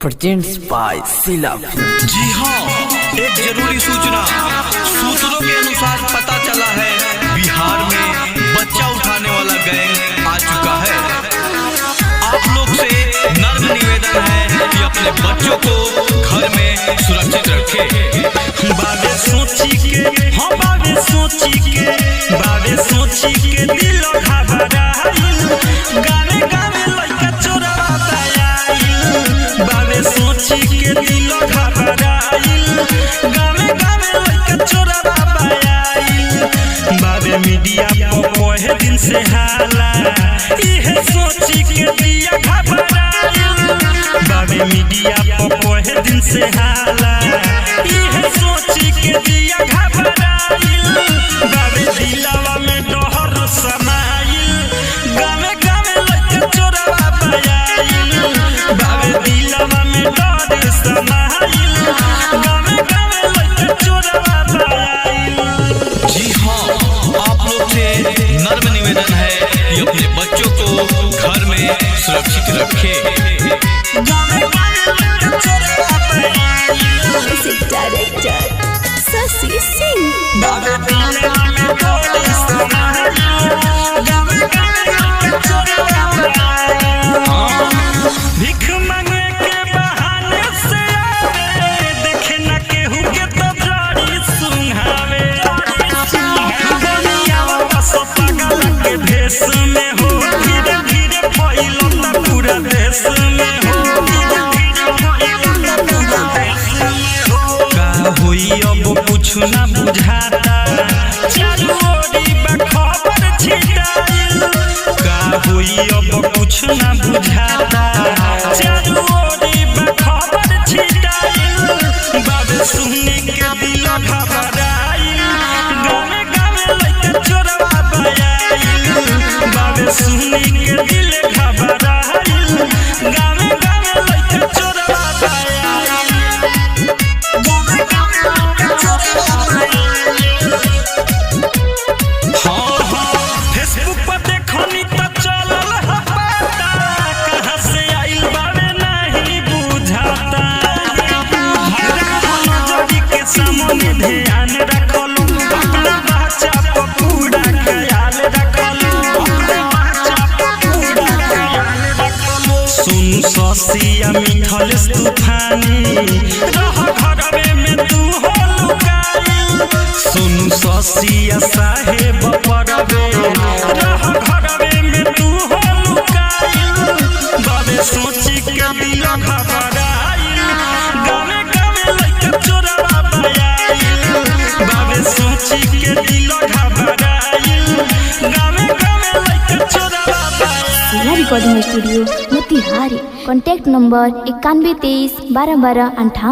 Presents by सिला। जी हाँ, एक जरूरी सूचना। सूत्रों के अनुसार पता चला है बिहार में बच्चा उठाने वाला गैंग आ चुका है। आप लोग से नर्म निवेदन है कि अपने बच्चों को घर में सुरक्षित रखें। बाबे सोची के हाँ बाबे सोची के दिल घबराइल, गावे गावे लइका चोरवा आइल। बाबे सोची के दिल घबराइल, गावे गावे लइका चोरवा आइल। बाबे मीडिया पर पहे दिन से हाला, इहे सोची के दिया घबराइल। बाबे मीडिया पर पहे दिन से हाला, इहे सोची के दिया घबराइल। बाबे दिलवा में डहर समाइल, गावे गावे लइका चोरवा आइल। बाबे दिलवा में डहर समाइल, गावे गावे लइका चोरवा आइल। जी हाँ, आप लोग से नर्म निवेदन है कि अपने बच्चों को घर में सुरक्षित रखें। गावे गावे लइका चोरवा आइल। Music director Shashi Singh. बाबे दिलवा में डहर समाइल, गावे गावे लइका चोरवा आइल। भीख मांगे के बहाने से आवे, देखे न केहू के तो जड़ी सुहावे। दुनिया बस पागल के भेष में हो, धीरे धीरे फैलता पूरा देश में हो। का होई अब कुछ ना बुझाता, चारू ओरी बा खबर छिटाइल। का होई अब कुछ ना बुझाता, चारू ओरी बा खबर छिटाइल। बाबे सुनी के दिल घबराइल, गावे गावे लइका चोरवा आइल। बाबे सुनी के दिल घबराइल, गावे गावे लइका चोरवा आइल। गावे गावे लइका चोरवा आइल। हाँ हाँ, फेसबुक पर देखनी तो चलल ह पता, कहाँ से आइल बाबे नहीं बुझाता। नजरी के सामने ध्यान रखलू, अपना बच्चा पर पूरा ख्याल रखलू। अपना बच्चा पर पूरा ख्याल रखलू। सुन ससिया मिठल तूफानी, रह घरवे में तू हो लुकाइल। सुन ससिया साहेब परवे, रह घरवे में तू हो लुकाइल। बाबे सोची के दिल घबराइल, गावे गावे लइका चोरवा आइल। बाबे सोची के दिल घबराइल, गावे गावे लइका चोरवा आइल। सिला recording studio Motihari. Contact number 91 23 12 12 58।